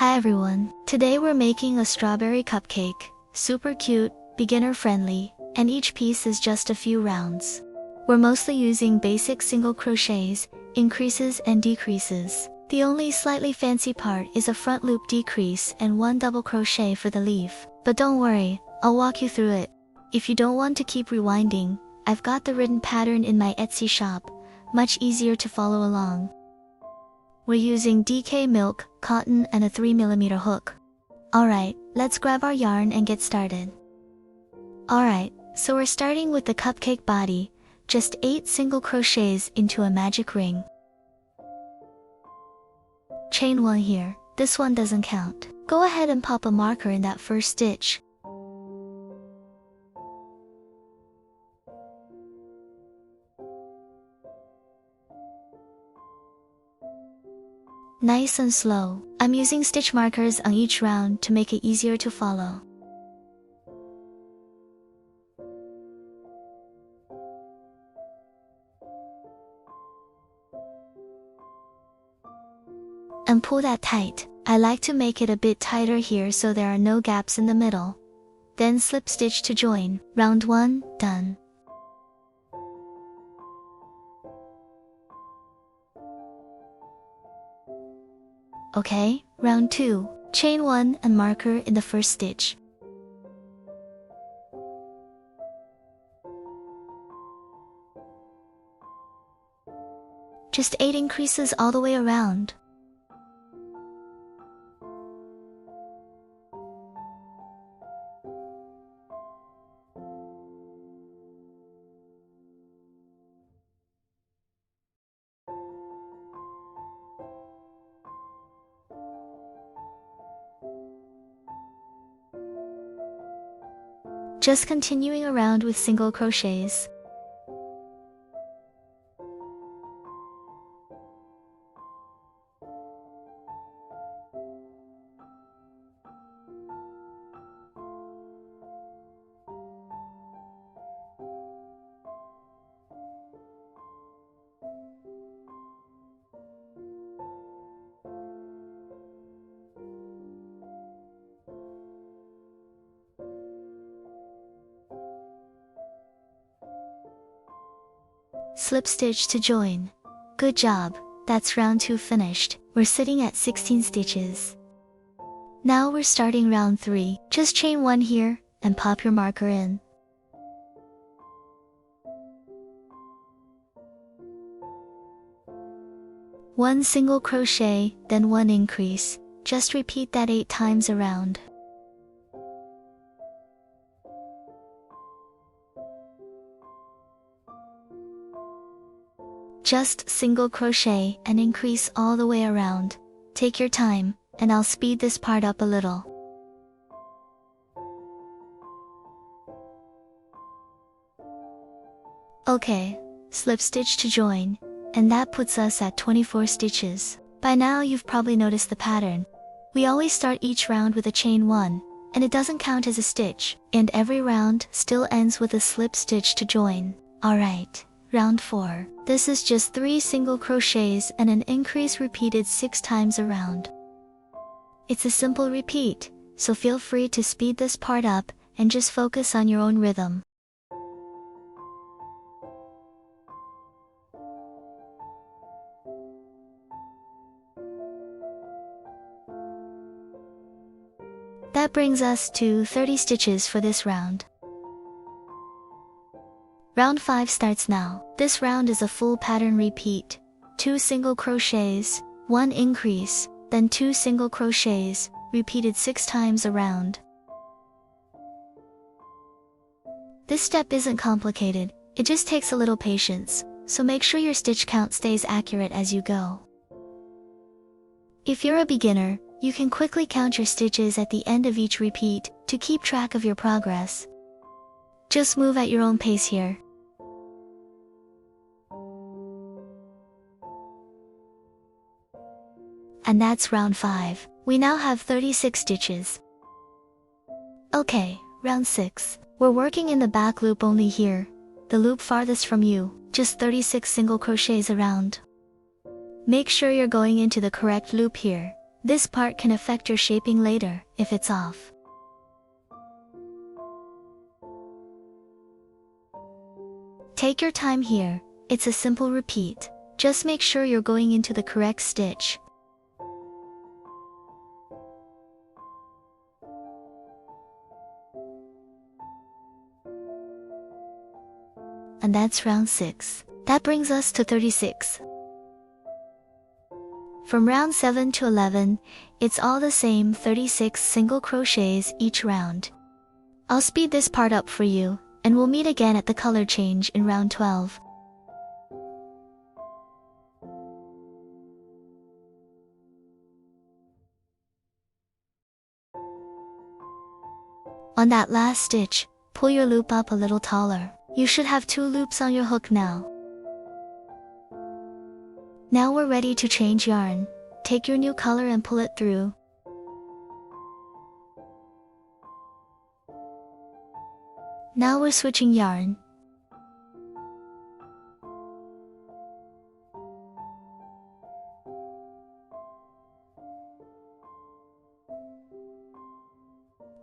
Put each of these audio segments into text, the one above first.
Hi everyone, today we're making a strawberry cupcake. Super cute, beginner friendly, and each piece is just a few rounds. We're mostly using basic single crochets, increases and decreases. The only slightly fancy part is a front loop decrease and one double crochet for the leaf. But don't worry, I'll walk you through it. If you don't want to keep rewinding, I've got the written pattern in my Etsy shop, much easier to follow along. We're using DK milk, cotton and a 3mm hook. Alright, let's grab our yarn and get started. Alright, so we're starting with the cupcake body, just 8 single crochets into a magic ring. Chain 1 here, this one doesn't count. Go ahead and pop a marker in that first stitch. Nice and slow. I'm using stitch markers on each round to make it easier to follow. And pull that tight. I like to make it a bit tighter here so there are no gaps in the middle. Then slip stitch to join. Round 1, done. Okay, round 2, chain 1 and marker in the first stitch. Just 8 increases all the way around. Just continuing around with single crochets. Slip stitch to join. Good job, that's round 2 finished. We're sitting at 16 stitches. Now we're starting round 3. Just chain 1 here, and pop your marker in. One single crochet, then 1 increase. Just repeat that 8 times around. Just single crochet and increase all the way around. Take your time, and I'll speed this part up a little. Okay, slip stitch to join, and that puts us at 24 stitches. By now you've probably noticed the pattern. We always start each round with a chain 1, and it doesn't count as a stitch, and every round still ends with a slip stitch to join. Alright. Round 4. This is just 3 single crochets and an increase repeated 6 times around. It's a simple repeat, so feel free to speed this part up and just focus on your own rhythm. That brings us to 30 stitches for this round. Round 5 starts now. This round is a full pattern repeat. 2 single crochets, 1 increase, then 2 single crochets, repeated 6 times around. This step isn't complicated, it just takes a little patience, so make sure your stitch count stays accurate as you go. If you're a beginner, you can quickly count your stitches at the end of each repeat to keep track of your progress. Just move at your own pace here. And that's round 5. We now have 36 stitches. Okay, round 6. We're working in the back loop only here, the loop farthest from you, just 36 single crochets around. Make sure you're going into the correct loop here. This part can affect your shaping later, if it's off. Take your time here, it's a simple repeat. Just make sure you're going into the correct stitch. And that's round 6. That brings us to 36. From round 7 to 11, it's all the same 36 single crochets each round. I'll speed this part up for you, and we'll meet again at the color change in round 12. On that last stitch, pull your loop up a little taller. You should have 2 loops on your hook now. Now we're ready to change yarn. Take your new color and pull it through. Now we're switching yarn.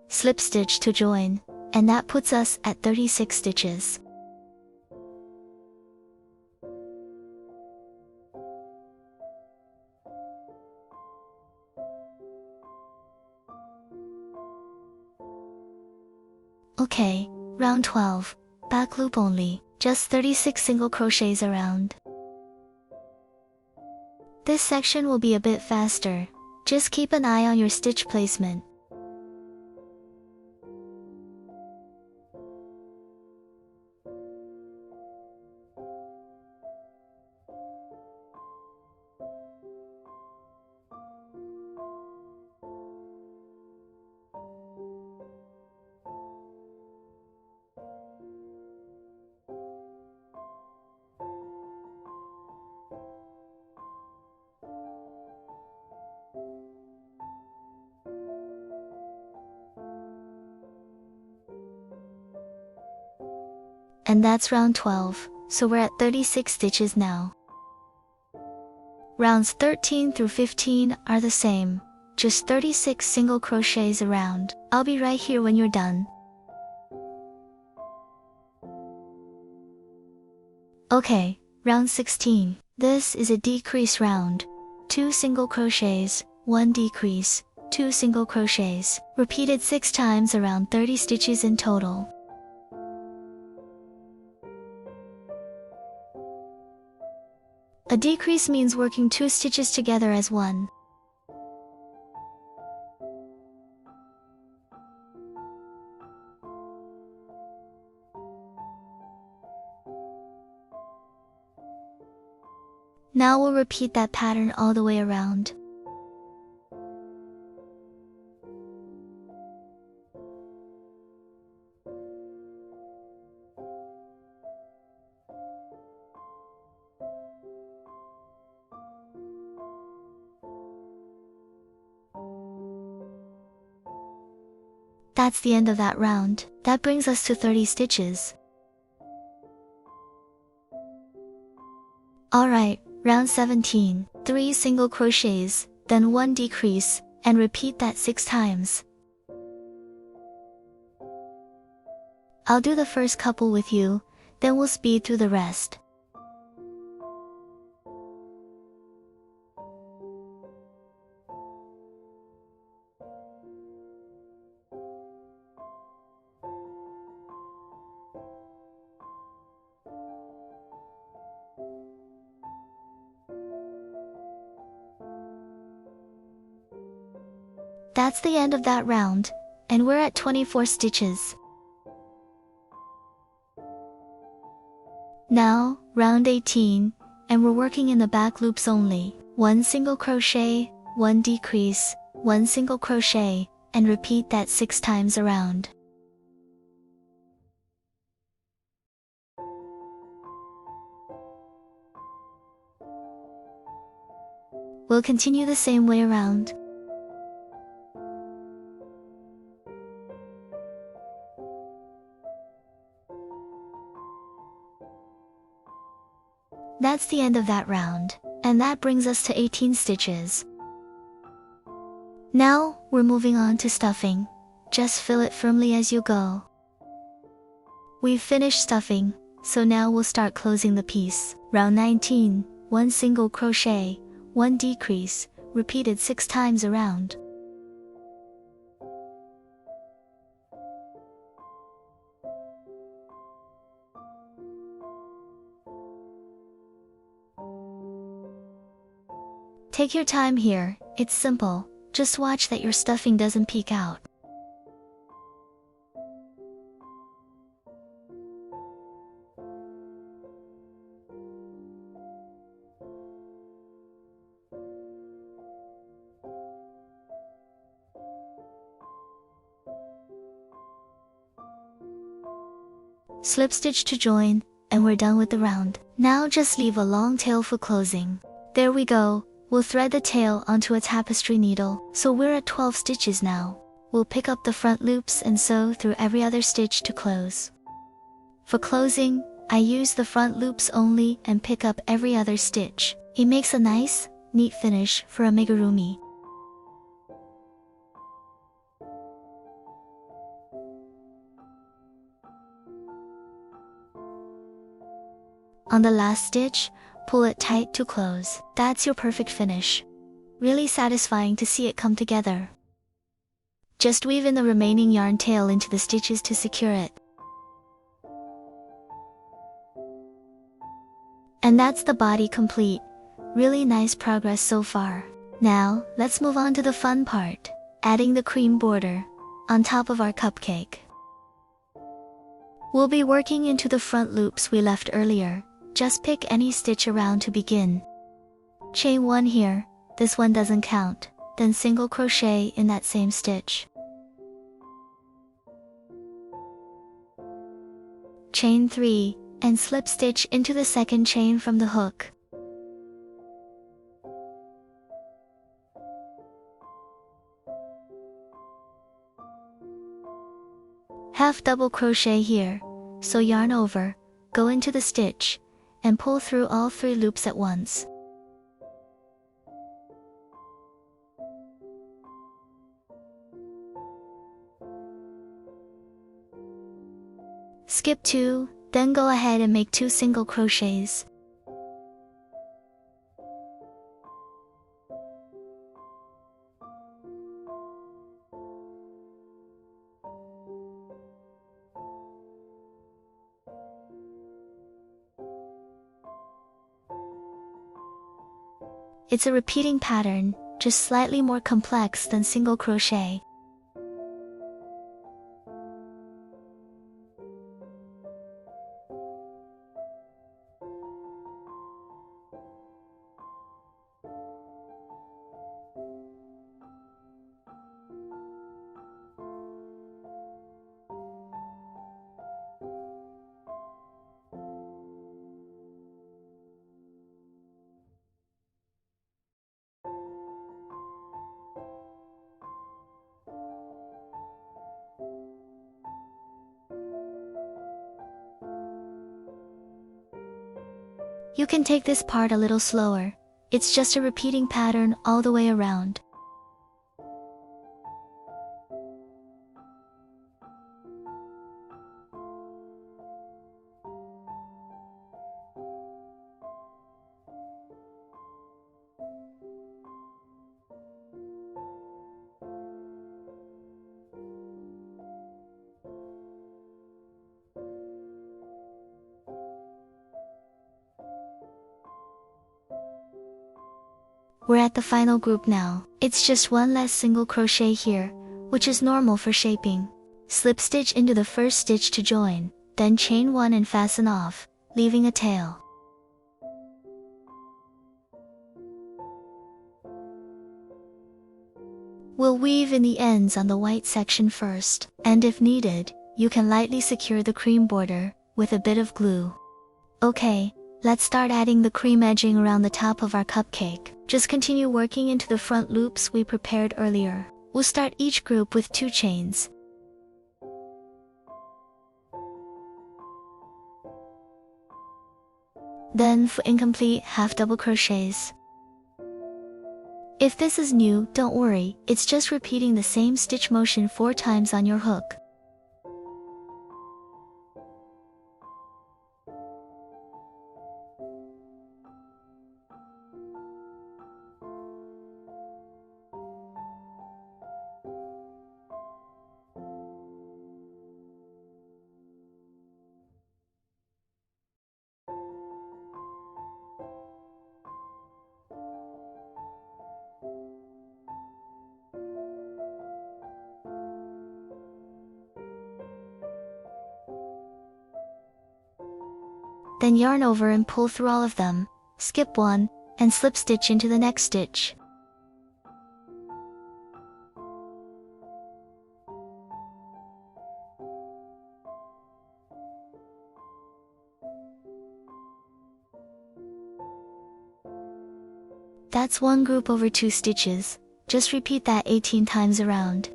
Slip stitch to join, and that puts us at 36 stitches. Okay, round 12, back loop only, just 36 single crochets around. This section will be a bit faster, just keep an eye on your stitch placement. And that's round 12, so we're at 36 stitches now. Rounds 13 through 15 are the same, just 36 single crochets around. I'll be right here when you're done. Okay, round 16. This is a decrease round. 2 single crochets, 1 decrease, 2 single crochets, repeated 6 times around 30 stitches in total. A decrease means working 2 stitches together as one. Now we'll repeat that pattern all the way around. That's the end of that round. That brings us to 30 stitches. Alright, round 17. 3 single crochets, then 1 decrease, and repeat that 6 times. I'll do the first couple with you, then we'll speed through the rest. That's the end of that round, and we're at 24 stitches. Now, round 18, and we're working in the back loops only. 1 single crochet, 1 decrease, 1 single crochet, and repeat that 6 times around. We'll continue the same way around. That's the end of that round, and that brings us to 18 stitches. Now, we're moving on to stuffing. Just fill it firmly as you go. We've finished stuffing, so now we'll start closing the piece. Round 19, 1 single crochet, 1 decrease, repeated 6 times around. Take your time here, it's simple, just watch that your stuffing doesn't peek out. Slip stitch to join, and we're done with the round. Now just leave a long tail for closing. There we go, we'll thread the tail onto a tapestry needle, so we're at 12 stitches now. We'll pick up the front loops and sew through every other stitch to close. For closing, I use the front loops only and pick up every other stitch. It makes a nice, neat finish for amigurumi. On the last stitch, pull it tight to close. That's your perfect finish. Really satisfying to see it come together. Just weave in the remaining yarn tail into the stitches to secure it. And that's the body complete. Really nice progress so far. Now, let's move on to the fun part, adding the cream border on top of our cupcake. We'll be working into the front loops we left earlier. Just pick any stitch around to begin. Chain 1 here, this one doesn't count, then single crochet in that same stitch. Chain 3, and slip stitch into the second chain from the hook. Half double crochet here, so yarn over, go into the stitch, and pull through all 3 loops at once. Skip 2, then go ahead and make 2 single crochets. It's a repeating pattern, just slightly more complex than single crochet. You can take this part a little slower. It's just a repeating pattern all the way around. We're at the final group now. It's just one less single crochet here, which is normal for shaping. Slip stitch into the first stitch to join, then chain 1 and fasten off, leaving a tail. We'll weave in the ends on the white section first, and if needed, you can lightly secure the cream border with a bit of glue. Okay, let's start adding the cream edging around the top of our cupcake. Just continue working into the front loops we prepared earlier. We'll start each group with 2 chains. Then for incomplete half double crochets. If this is new, don't worry, it's just repeating the same stitch motion 4 times on your hook. Then yarn over and pull through all of them, skip one, and slip stitch into the next stitch. That's one group over 2 stitches, just repeat that 18 times around.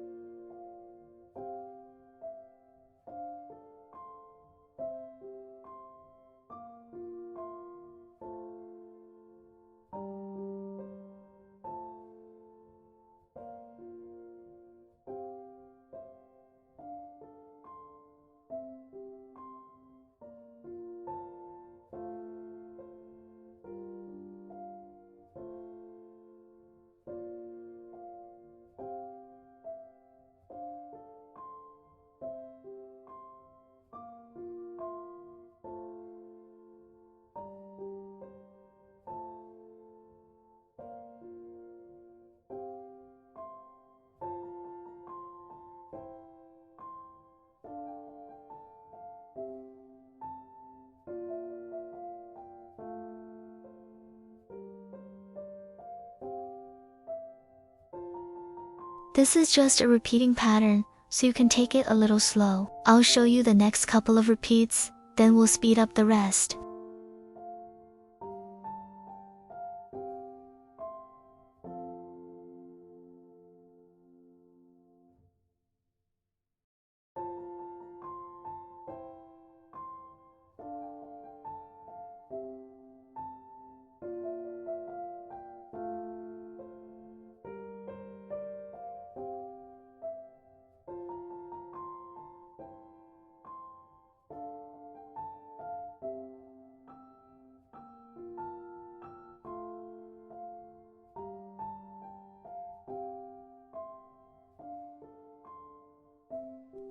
This is just a repeating pattern, so you can take it a little slow. I'll show you the next couple of repeats, then we'll speed up the rest.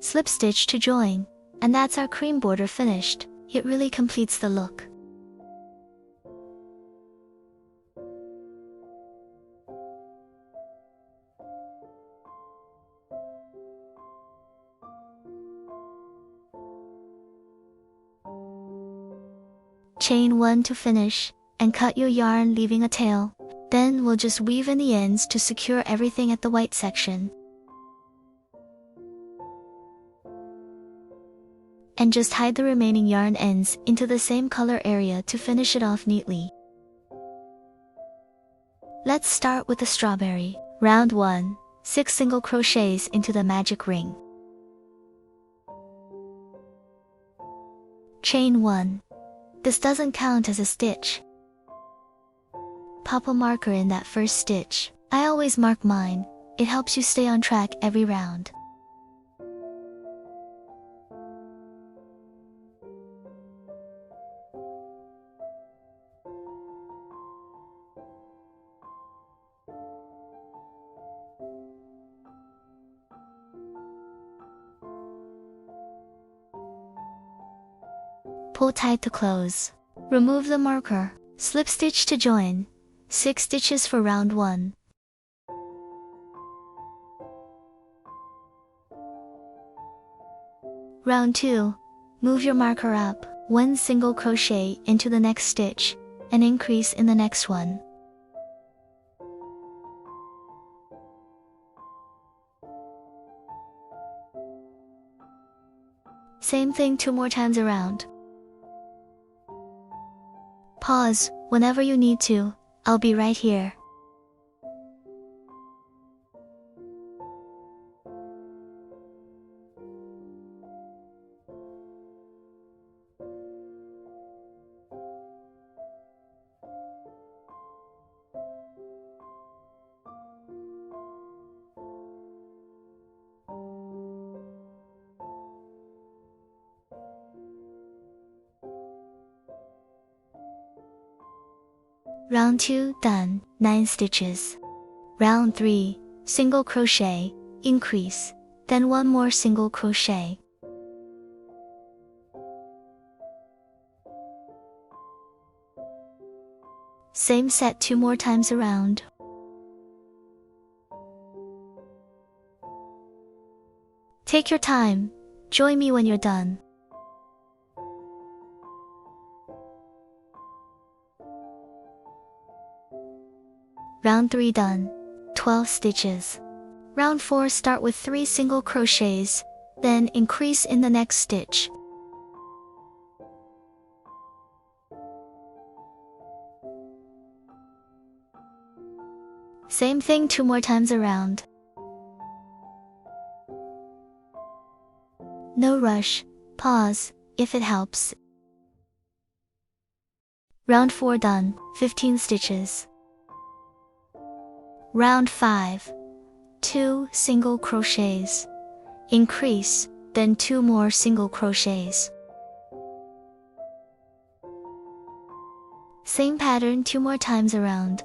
Slip stitch to join, and that's our cream border finished. It really completes the look. Chain 1 to finish, and cut your yarn leaving a tail. Then we'll just weave in the ends to secure everything at the white section. And just hide the remaining yarn ends into the same color area to finish it off neatly. Let's start with the strawberry. Round 1, 6 single crochets into the magic ring. Chain 1. This doesn't count as a stitch. Pop a marker in that first stitch. I always mark mine, it helps you stay on track every round. Pull tight to close. Remove the marker. Slip stitch to join. 6 stitches for round 1. Round 2. Move your marker up 1 single crochet into the next stitch, and increase in the next one. Same thing 2 more times around. Pause whenever you need to, I'll be right here. Round 2 done, 9 stitches. Round 3, single crochet, increase, then 1 more single crochet. Same set 2 more times around. Take your time, join me when you're done. Round 3 done, 12 stitches. Round 4 start with 3 single crochets, then increase in the next stitch. Same thing 2 more times around. No rush, pause, if it helps. Round 4 done, 15 stitches. Round 5, 2 single crochets. Increase, then 2 more single crochets. Same pattern 2 more times around.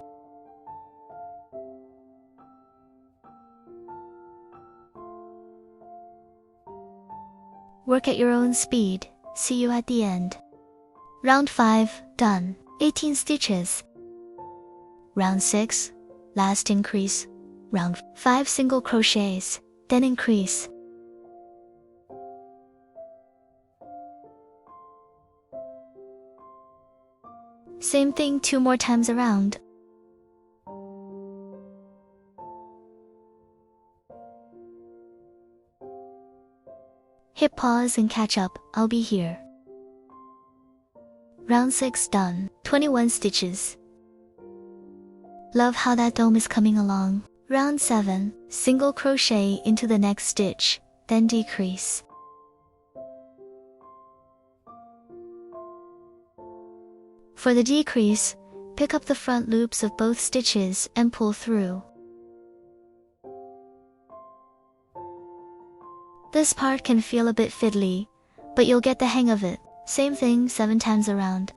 Work at your own speed, see you at the end. Round 5, done, 18 stitches. Round 6, last increase. Round 5 single crochets, then increase. Same thing 2 more times around. Hit pause and catch up, I'll be here. Round 6 done, 21 stitches. Love how that dome is coming along. Round 7, single crochet into the next stitch, then decrease. For the decrease, pick up the front loops of both stitches and pull through. This part can feel a bit fiddly, but you'll get the hang of it. Same thing 7 times around.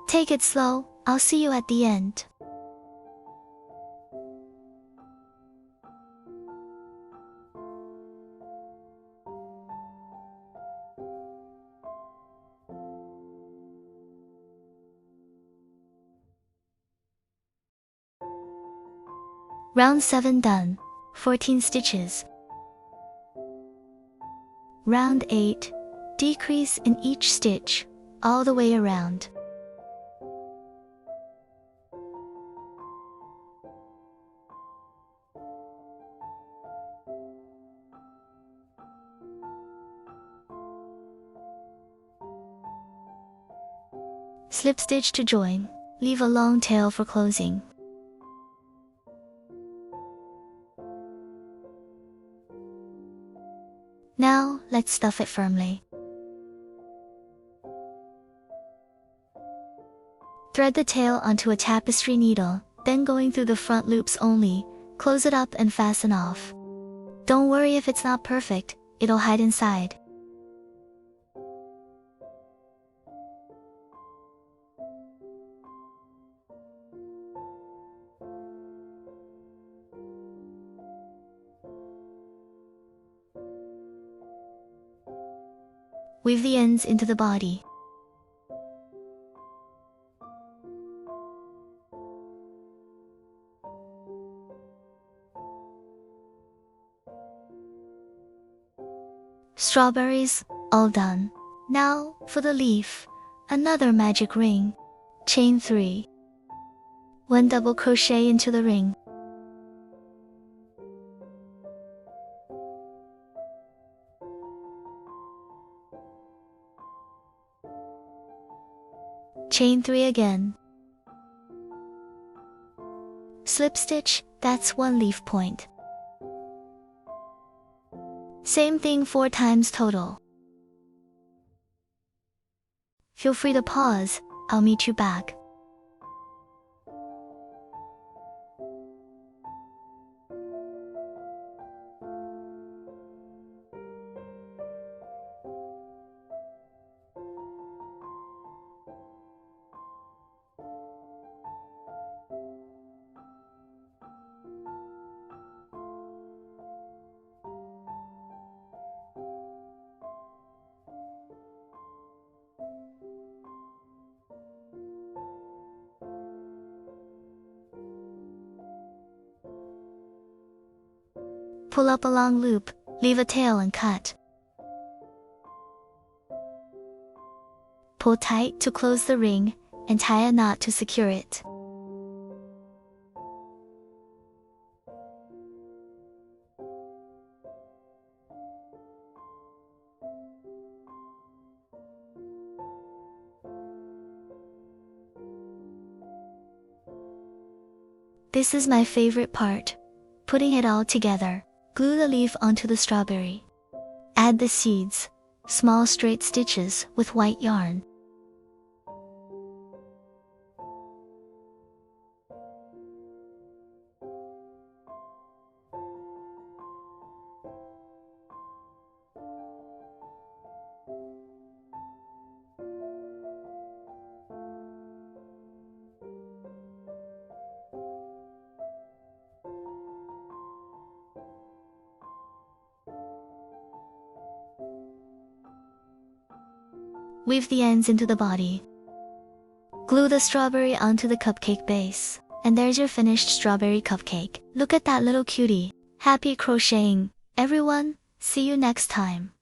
Take it slow, I'll see you at the end. Round 7 done, 14 stitches. Round 8, decrease in each stitch, all the way around. Slip stitch to join, leave a long tail for closing. Now, let's stuff it firmly. Thread the tail onto a tapestry needle, then going through the front loops only, close it up and fasten off. Don't worry if it's not perfect, it'll hide inside. Weave the ends into the body. Strawberries, all done. Now, for the leaf, another magic ring. Chain 3. 1 double crochet into the ring. Chain 3 again. Slip stitch, that's 1 leaf point. Same thing 4 times total. Feel free to pause, I'll meet you back. Pull up a long loop, leave a tail and cut. Pull tight to close the ring, and tie a knot to secure it. This is my favorite part, putting it all together. Glue the leaf onto the strawberry. Add the seeds, small straight stitches with white yarn. Weave the ends into the body. Glue the strawberry onto the cupcake base. And there's your finished strawberry cupcake. Look at that little cutie. Happy crocheting, everyone! See you next time.